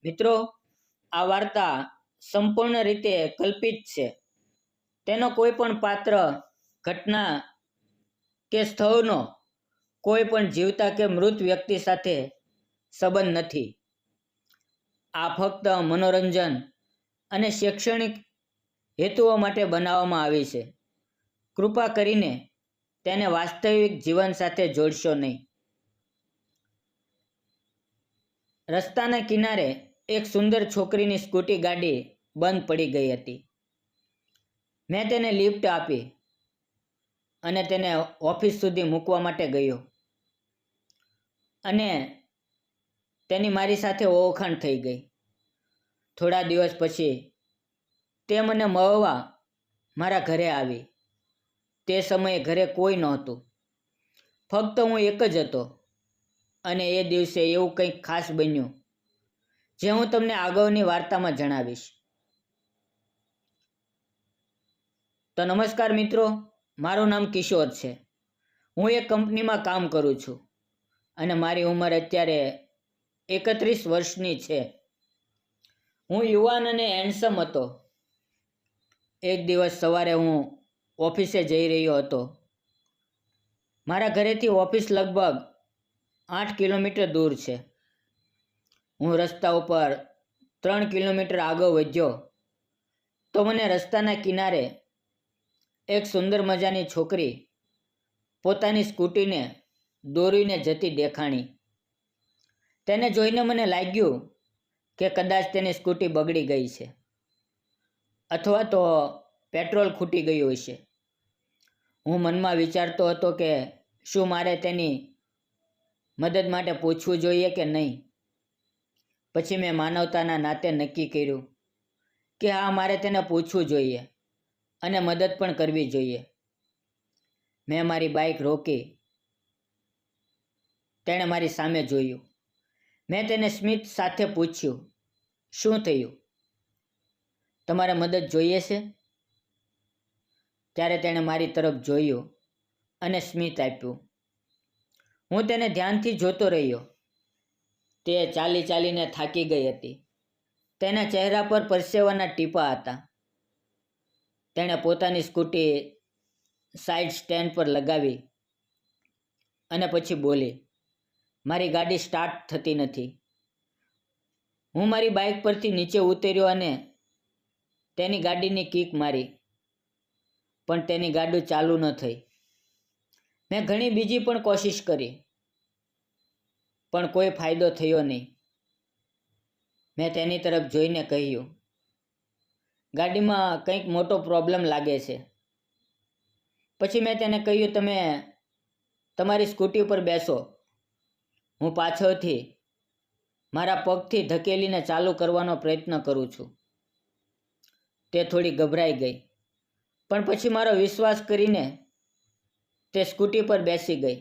મિત્રો, આ વાર્તા સંપૂર્ણ રીતે કલ્પિત છે. તેનો કોઈ પણ પાત્ર, ઘટના કે સ્થળનો કોઈ પણ જીવતા કે મૃત વ્યક્તિ સાથે સંબંધ નથી. આ ફક્ત મનોરંજન અને શૈક્ષણિક હેતુઓ માટે બનાવવામાં આવી છે. કૃપા કરીને તેને વાસ્તવિક જીવન સાથે જોડશો નહીં. રસ્તાના કિનારે એક સુંદર છોકરીની સ્કૂટી ગાડી બંધ પડી ગઈ હતી. મેં તેને લિફ્ટ આપી અને તેને ઓફિસ સુધી મૂકવા માટે ગયો, અને તેની મારી સાથે ઓળખાણ થઈ ગઈ. થોડા દિવસ પછી તે મને મળવા મારા ઘરે આવી. તે સમયે ઘરે કોઈ નહોતું, ફક્ત હું એક જ હતો. અને એ દિવસે એવું કંઈક ખાસ બન્યું જે હું તમને આગળની વાર્તામાં જણાવીશ. તો નમસ્કાર મિત્રો, મારું નામ કિશોર છે. હું એક કંપનીમાં કામ કરું છું અને મારી ઉંમર અત્યારે 31 વર્ષની છે. હું યુવાન અને હેન્ડસમ હતો. એક દિવસ સવારે હું ઓફિસે જઈ રહ્યો હતો. મારા ઘરેથી ઓફિસ લગભગ 8 કિલોમીટર દૂર છે. હું રસ્તા ઉપર 3 કિલોમીટર આગળ વધ્યો તો મને રસ્તાના કિનારે એક સુંદર મજાની છોકરી પોતાની સ્કૂટીને દોરીને જતી દેખાણી. તેને જોઈને મને લાગ્યું કે કદાચ તેની સ્કૂટી બગડી ગઈ છે અથવા તો પેટ્રોલ ખૂટી ગયું હશે. હું મનમાં વિચારતો હતો કે શું મારે તેની મદદ માટે પૂછવું જોઈએ કે નહીં. પછી મેં માનવતાના નાતે નક્કી કર્યું કે હા, મારે તેને પૂછવું જોઈએ અને મદદ પણ કરવી જોઈએ. મેં મારી બાઇક રોકી. તેણે મારી સામે જોયું. મેં તેને સ્મિત સાથે પૂછ્યું, શું થયું? તમારે મદદ જોઈએ છે? ત્યારે તેણે મારી તરફ જોયું અને સ્મિત આપ્યું. હું તેને ધ્યાનથી જોતો રહ્યો. તે ચાલી ચાલીને થાકી ગઈ હતી. તેના ચહેરા પર પરસેવાના ટીપાં હતા. તેણે પોતાની સ્કૂટી સાઇડ સ્ટેન્ડ પર લગાવી અને પછી બોલી, મારી ગાડી સ્ટાર્ટ થતી નથી. હું મારી બાઇક પરથી નીચે ઉતર્યો અને તેની ગાડીની કિક મારી, પણ તેની ગાડી ચાલુ ન થઈ. મેં ઘણી બીજી પણ કોશિશ કરી, પણ કોઈ ફાયદો થયો નહીં. મેં તેની તરફ જોઈને કહ્યું, ગાડીમાં કંઈક મોટો પ્રોબ્લેમ લાગે છે. પછી મેં તેને કહ્યું, તમે તમારી સ્કૂટી ઉપર બેસો. હું પાછળથી મારા પગથી ધકેલીને ચાલુ કરવાનો પ્રયત્ન કરું છું. તે થોડી ગભરાઈ ગઈ, પણ પછી મારો વિશ્વાસ કરીને તે સ્કૂટી પર બેસી ગઈ.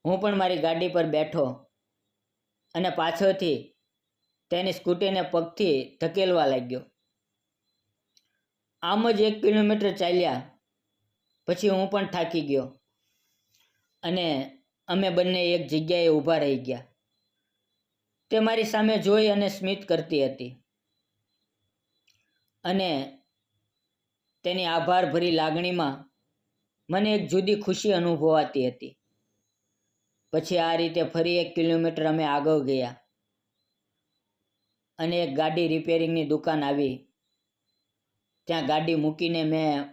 હું પણ મારી ગાડી પર બેઠો અને પાછળથી તેની સ્કૂટીને પગથી ધકેલવા લાગ્યો. આમ જ 1 કિલોમીટર ચાલ્યા પછી હું પણ થાકી ગયો અને અમે બંને એક જગ્યાએ ઊભા રહી ગયા. તે મારી સામે જોઈ અને સ્મિત કરતી હતી અને તેની આભારભરી લાગણીમાં મને એક જુદી ખુશી અનુભવાતી હતી. પછી આ રીતે ફરી 1 કિલોમીટર અમે આગળ ગયા અને એક ગાડી રિપેરિંગની દુકાન આવી. ત્યાં ગાડી મૂકીને મેં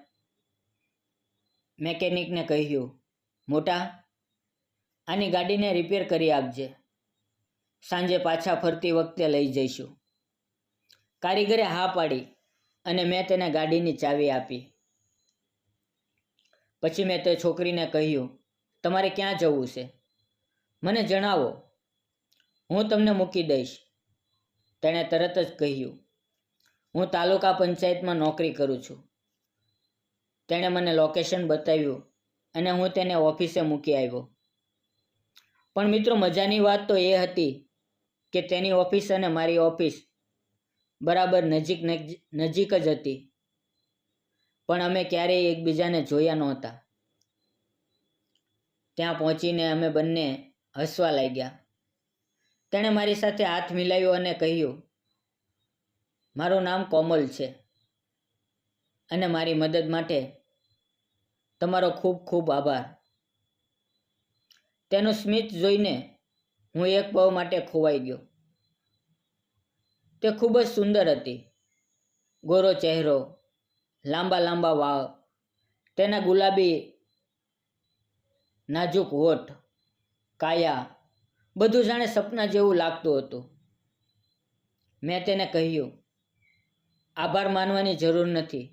મેકેનિકને કહ્યું, મોટા, આની ગાડીને રિપેર કરી આપજે. સાંજે પાછા ફરતી વખતે લઈ જઈશું. કારીગરે હા પાડી અને મેં તેને ગાડીની ચાવી આપી. પછી મેં તે છોકરીને કહ્યું, તમારે ક્યાં જવું છે? મને જણાવો, હું તમને મૂકી દઈશ. તેણે તરત જ કહ્યું, હું તાલુકા પંચાયતમાં નોકરી કરું છું. તેણે મને લોકેશન બતાવ્યું અને હું તેને ઓફિસે મૂકી આવ્યો. પણ મિત્રો, મજાની વાત તો એ હતી કે તેની ઓફિસ અને મારી ઓફિસ બરાબર નજીક જ હતી, પણ અમે ક્યારેય એકબીજાને જોયા નહોતા. ત્યાં પહોંચીને અમે બંને હસવા લાગ્યા. તેણે મારી સાથે હાથ મિલાવ્યો અને કહ્યું, મારું નામ કોમલ છે અને મારી મદદ માટે તમારો ખૂબ ખૂબ આભાર. તેનું સ્મિત જોઈને હું એક પળ માટે ખોવાઈ ગયો. તે ખૂબ જ સુંદર હતી. ગોરો ચહેરો, લાંબા લાંબા વાળ, તેના ગુલાબી નાજુક હોઠ, કાયા, બધું જાણે સપના જેવું લાગતું હતું. મેં તેને કહ્યું, આભાર માનવાની જરૂર નથી.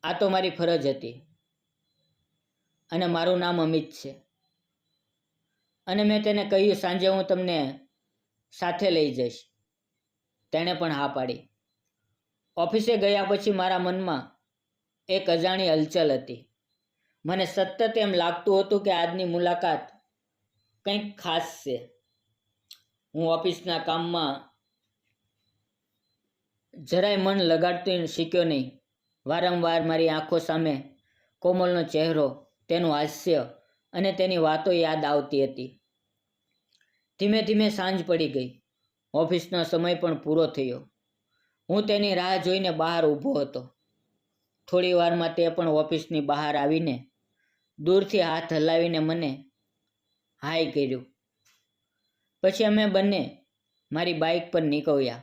આ તો મારી ફરજ હતી. અને મારું નામ અમિત છે. અને મેં તેને કહ્યું, સાંજે હું તમને સાથે લઈ જઈશ. તેણે પણ હા પાડી. ઓફિસે ગયા પછી મારા મનમાં એક અજાણી હલચલ હતી. મને સતત એમ લાગતું હતું કે આજની મુલાકાત કંઈક ખાસ છે. હું ઓફિસના કામમાં જરાય મન લગાડતું શીખ્યો નહીં. વારંવાર મારી આંખો સામે કોમલનો ચહેરો, તેનું હાસ્ય અને તેની વાતો યાદ આવતી હતી. ધીમે ધીમે સાંજ પડી ગઈ. ઓફિસનો સમય પણ પૂરો થયો. હું તેની રાહ જોઈને બહાર ઊભો હતો. થોડી વારમાં તે પણ ઓફિસની બહાર આવીને દૂરથી હાથ હલાવીને મને હાય કર્યું. પછી અમે બંને મારી બાઇક પર નીકળ્યા.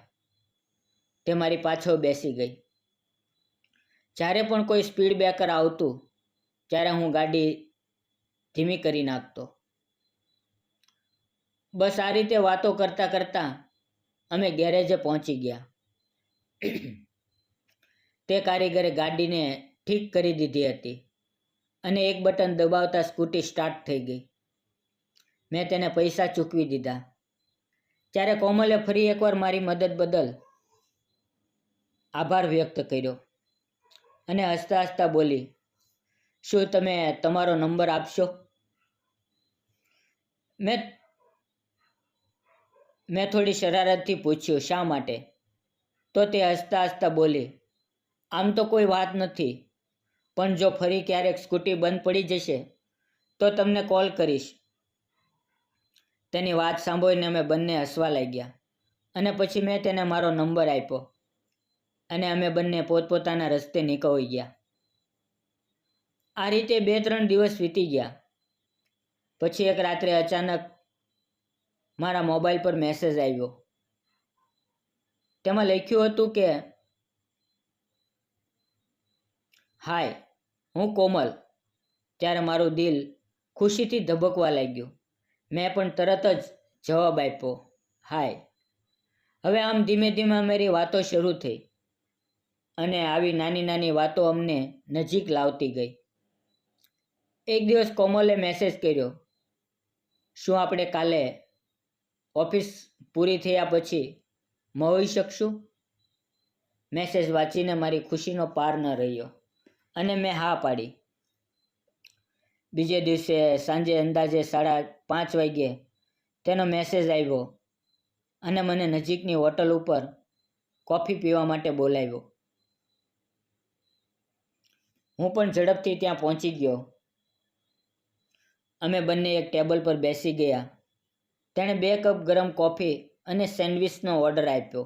તે મારી પાછળ બેસી ગઈ. જ્યારે પણ કોઈ સ્પીડ બ્રેકર આવતું ત્યારે હું ગાડી ધીમી કરી નાખતો. બસ આ રીતે વાતો કરતાં કરતાં અમે ગેરેજે પહોંચી ગયા. તે કારીગરે ગાડીને ઠીક કરી દીધી હતી અને એક બટન દબાવતા સ્કૂટી સ્ટાર્ટ થઈ ગઈ. મેં તેને પૈસા ચૂકવી દીધા. ત્યારે કોમલે ફરી એકવાર મારી મદદ બદલ આભાર વ્યક્ત કર્યો અને હસતા હસતા બોલી, શું તમે તમારો નંબર આપશો? મેં થોડી શરારતથી પૂછ્યું, શા માટે? તો તે હસતા હસતા બોલી, આમ તો કોઈ વાત નથી, પણ જો ફરી ક્યારેક સ્કૂટી બંધ પડી જશે તો તમને કોલ કરીશ. તેની વાત સાંભળીને અમે બંને હસવા લાગ્યા અને પછી મેં તેને મારો નંબર આપ્યો અને અમે બંને પોતપોતાના રસ્તે નીકળી ગયા. આ રીતે 2-3 દિવસ વીતી ગયા. પછી એક રાત્રે અચાનક મારા મોબાઈલ પર મેસેજ આવ્યો. તેમાં લખ્યું હતું કે, હાય, હું કોમલ. ત્યારે મારું દિલ ખુશીથી ધબકવા લાગ્યું. મેં પણ તરત જ જવાબ આપ્યો, હાય. હવે આમ ધીમે ધીમે અમારી વાતો શરૂ થઈ અને આવી નાની નાની વાતો અમને નજીક લાવતી ગઈ. એક દિવસ કોમલે મેસેજ કર્યો, શું આપણે કાલે ઓફિસ પૂરી થયા પછી મળી શકશું? મેસેજ વાંચીને મારી ખુશીનો પાર ન રહ્યો અને મેં હા પાડી. બીજે દિવસે સાંજે અંદાજે 5:30 વાગ્યે તેનો મેસેજ આવ્યો અને મને નજીકની હોટલ ઉપર કોફી પીવા માટે બોલાવ્યો. હું પણ ઝડપથી ત્યાં પહોંચી ગયો. અમે બંને એક ટેબલ પર બેસી ગયા. તેણે 2 કપ ગરમ કોફી અને સેન્ડવિચનો ઓર્ડર આપ્યો.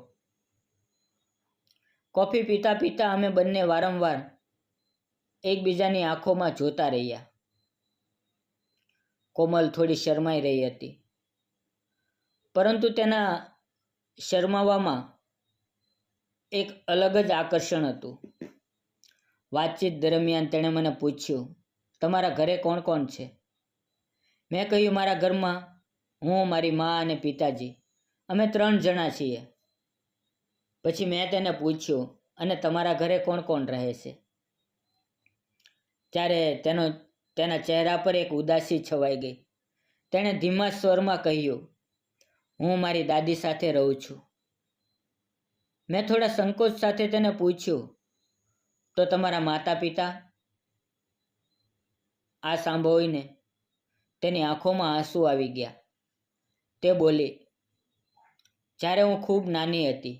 કોફી પીતા પીતા અમે બંને વારંવાર એકબીજાની આંખોમાં જોતા રહ્યા. કોમલ થોડી શરમાઈ રહી હતી, પરંતુ તેના શરમાવામાં એક અલગ જ આકર્ષણ હતું. વાતચીત દરમિયાન તેણે મને પૂછ્યું, તમારા ઘરે કોણ કોણ છે? મેં કહ્યું, મારા ઘરમાં હું, મારી મા અને પિતાજી, અમે 3 જણા છીએ. પછી મેં તેને પૂછ્યું, અને તમારા ઘરે કોણ કોણ રહે છે? ત્યારે તેના ચહેરા પર એક ઉદાસી છવાઈ ગઈ. તેણે ધીમા સ્વરમાં કહ્યું, હું મારી દાદી સાથે રહું છું. મેં થોડા સંકોચ સાથે તેને પૂછ્યું, તો તમારા માતા પિતા? આ સાંભળીને તેની આંખોમાં આંસુ આવી ગયા. તે બોલી, જ્યારે હું ખૂબ નાની હતી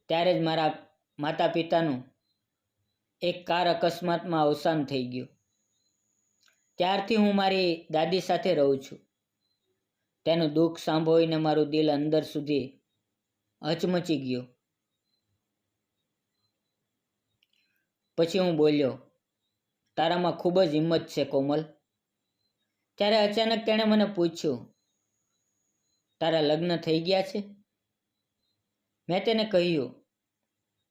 ત્યારે જ મારા માતા પિતાનું એક કાર અકસ્માતમાં અવસાન થઈ ગયું. ત્યારથી હું મારી દાદી સાથે રહું છું. તેનું દુઃખ સાંભળીને મારું દિલ અંદર સુધી હચમચી ગયું. પછી હું બોલ્યો, તારામાં ખૂબ જ હિંમત છે કોમલ. ત્યારે અચાનક તેણે મને પૂછ્યું, તારા લગ્ન થઈ ગયા છે? મેં તેને કહ્યું,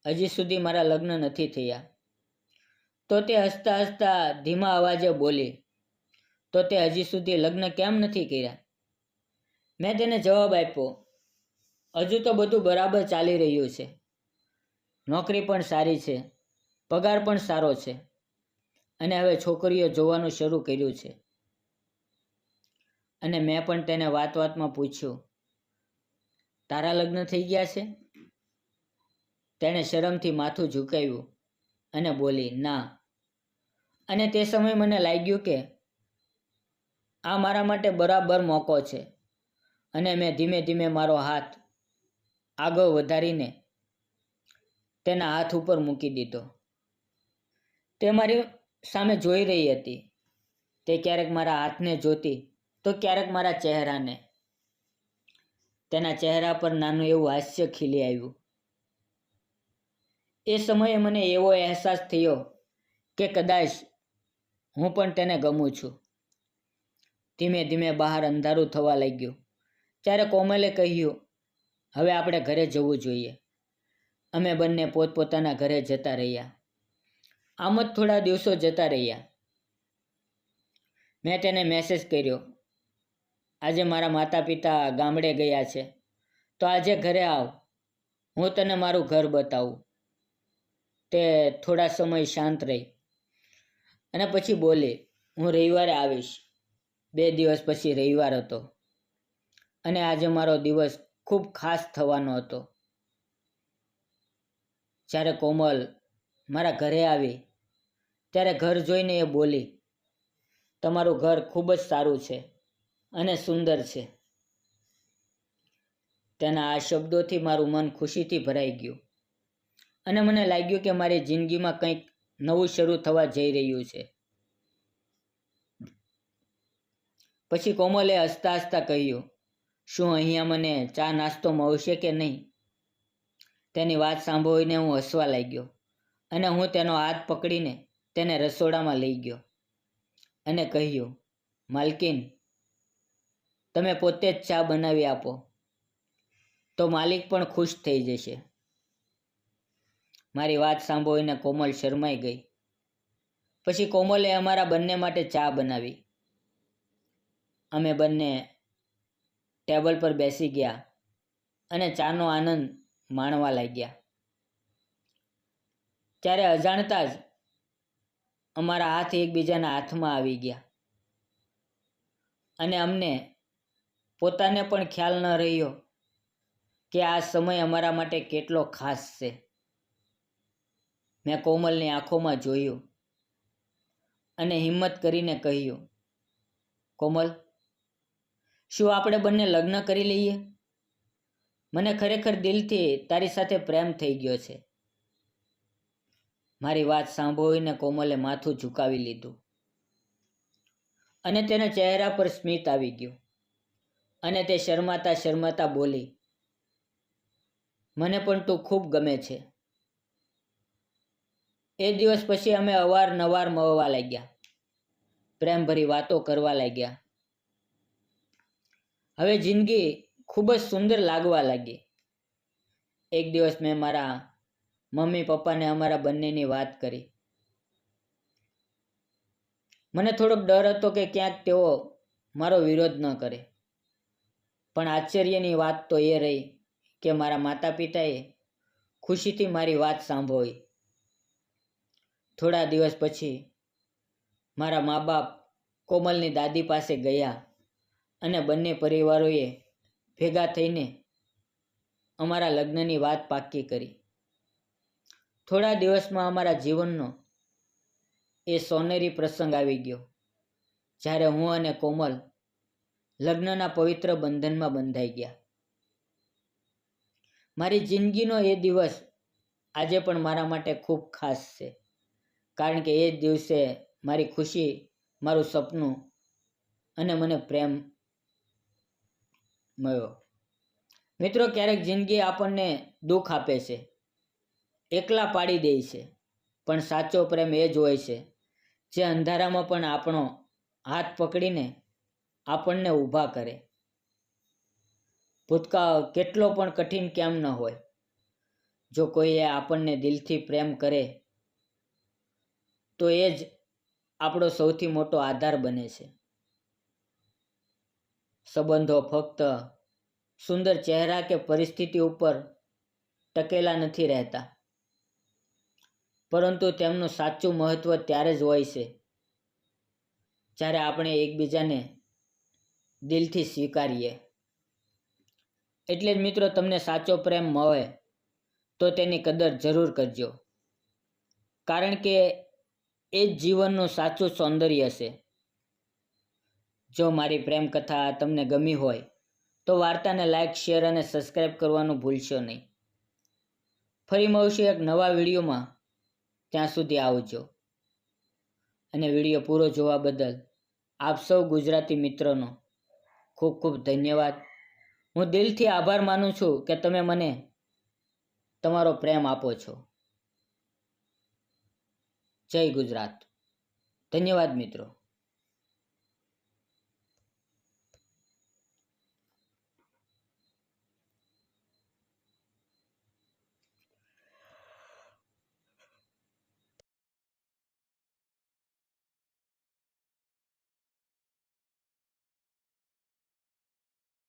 હજી સુધી મારા લગ્ન નથી થયા. તો તે હસતા હસતા ધીમા અવાજે બોલી, તો તે હજી સુધી લગ્ન કેમ નથી કર્યા? મેં તેને જવાબ આપ્યો, હજુ તો બધું બરાબર ચાલી રહ્યું છે. નોકરી પણ સારી છે, પગાર પણ સારો છે, અને હવે છોકરીઓ જોવાનું શરૂ કર્યું છે. અને મેં પણ તેને વાત વાતમાં પૂછ્યું, તારા લગ્ન થઈ ગયા છે? તેણે શરમથી માથું ઝુકાવ્યું અને બોલી, ના. અને તે સમયે મને લાગ્યું કે આ મારા માટે બરાબર મોકો છે, અને મેં ધીમે ધીમે મારો હાથ આગળ વધારીને તેના હાથ ઉપર મૂકી દીધો. તે મારી સામે જોઈ રહી હતી. તે ક્યારેક મારા હાથને જોતી તો ક્યારેક મારા ચહેરાને. તેના ચહેરા પર નાનું એવું હાસ્ય ખીલી આવ્યું. એ સમયે મને એવો અહેસાસ થયો કે કદાચ હું પણ તેને ગમું છું. ધીમે ધીમે બહાર અંધારું થવા લાગ્યું. ત્યારે કોમલે કહ્યું, હવે આપણે ઘરે જવું જોઈએ. અમે બંને પોતપોતાના ઘરે જતા રહ્યા. આમ જ થોડા દિવસો જતા રહ્યા. મેં તેને મેસેજ કર્યો, આજે મારા માતા પિતા ગામડે ગયા છે, તો આજે ઘરે આવ, હું તને મારું ઘર બતાવું. તે થોડા સમય શાંત રહી અને પછી બોલી, હું રવિવારે આવીશ. 2 દિવસ પછી રવિવાર હતો અને આજે મારો દિવસ ખૂબ ખાસ થવાનો હતો. જ્યારે કોમલ મારા ઘરે આવી ત્યારે ઘર જોઈને એ બોલી, તમારું ઘર ખૂબ જ સારું છે અને સુંદર છે. તેના આ શબ્દોથી મારું મન ખુશીથી ભરાઈ ગયું અને મને લાગ્યું કે મારી જિંદગીમાં કંઈક નવું શરૂ થવા જઈ રહ્યું છે. પછી કોમલે હસતા હસતા કહ્યું, શું અહીંયા મને ચા નાસ્તો મળશે કે નહીં? તેની વાત સાંભળીને હું હસવા લાગ્યો અને હું તેનો હાથ પકડીને તેને રસોડામાં લઈ ગયો અને કહ્યું, માલકીન, તમે પોતે જ ચા બનાવી આપો તો માલિક પણ ખુશ થઈ જશે. મારી વાત સાંભળીને કોમલ શરમાઈ ગઈ. પછી કોમલે અમારા બંને માટે ચા બનાવી. અમે બંને ટેબલ પર બેસી ગયા અને ચાનો આનંદ માણવા લાગ્યા. ત્યારે અજાણતા જ અમારા હાથ એકબીજાના હાથમાં આવી ગયા અને અમને પોતાને પણ ખ્યાલ ન રહ્યો કે આ સમય અમારા માટે કેટલો ખાસ છે. મેં કોમલની આંખોમાં જોયું અને હિંમત કરીને કહ્યું, કોમલ, શું આપણે બંને લગ્ન કરી લઈએ? મને ખરેખર દિલથી તારી સાથે પ્રેમ થઈ ગયો છે. મારી વાત સાંભળીને કોમલે માથું ઝુકાવી લીધું અને તેના ચહેરા પર સ્મિત આવી ગયું અને તે શરમાતા શરમાતા બોલી, મને પણ તું ખૂબ ગમે છે. એ દિવસ પછી અમે અવારનવાર મળવા લાગ્યા, પ્રેમભરી વાતો કરવા લાગ્યા. હવે જિંદગી ખૂબ જ સુંદર લાગવા લાગી. એક દિવસ મેં મારા મમ્મી પપ્પાને અમારા બંનેની વાત કરી. મને થોડોક ડર હતો કે ક્યાંક તેઓ મારો વિરોધ ન કરે, પણ આશ્ચર્યની વાત તો એ રહી કે મારા માતા પિતાએ ખુશીથી મારી વાત સાંભળી. થોડા દિવસ પછી મારા મા બાપ કોમલની દાદી પાસે ગયા અને બંને પરિવારોએ ભેગા થઈને અમારા લગ્નની વાત પાક્કી કરી. થોડા દિવસમાં અમારા જીવનનો એ સોનેરી પ્રસંગ આવી ગયો, જ્યારે હું અને કોમલ લગ્નના પવિત્ર બંધનમાં બંધાઈ ગયા. મારી જિંદગીનો એ દિવસ આજે પણ મારા માટે ખૂબ ખાસ છે, કારણ કે એ જ દિવસે મારી ખુશી, મારું સપનું અને મને પ્રેમ મળ્યો. મિત્રો, ક્યારેક જિંદગી આપણને દુઃખ આપે છે, એકલા પાડી દે છે, પણ સાચો પ્રેમ એ જ હોય છે જે અંધારામાં પણ આપણો હાથ પકડીને આપણને ઊભા કરે. ભૂતકાળ કેટલો પણ કઠિન કેમ ન હોય, જો કોઈએ આપણને દિલથી પ્રેમ કરે તો એ જ આપણો સૌથી મોટો આધાર બને છે. સંબંધો ફક્ત સુંદર ચહેરા કે પરિસ્થિતિ ઉપર ટકેલા નથી રહેતા, પરંતુ તેમનું સાચું મહત્વ ત્યારે જ હોય છે જ્યારે આપણે એકબીજાને દિલથી સ્વીકારીએ. એટલે જ મિત્રો, તમને સાચો પ્રેમ મળે તો તેની કદર જરૂર કરજો, કારણ કે એ જ જીવનનું સાચું સૌંદર્ય છે. જો મારી પ્રેમ કથા તમને ગમી હોય તો વાર્તાને લાઈક, શેર અને સબસ્ક્રાઈબ કરવાનું ભૂલશો નહીં. ફરી મળશું એક નવા વિડીયોમાં. ત્યાં સુધી આવજો. અને વિડીયો પૂરો જોવા બદલ આપ સૌ ગુજરાતી મિત્રોનો ખૂબ ખૂબ ધન્યવાદ. હું દિલથી આભાર માનું છું કે તમે મને તમારો પ્રેમ આપો છો. જય ગુજરાત. ધન્યવાદ મિત્રો.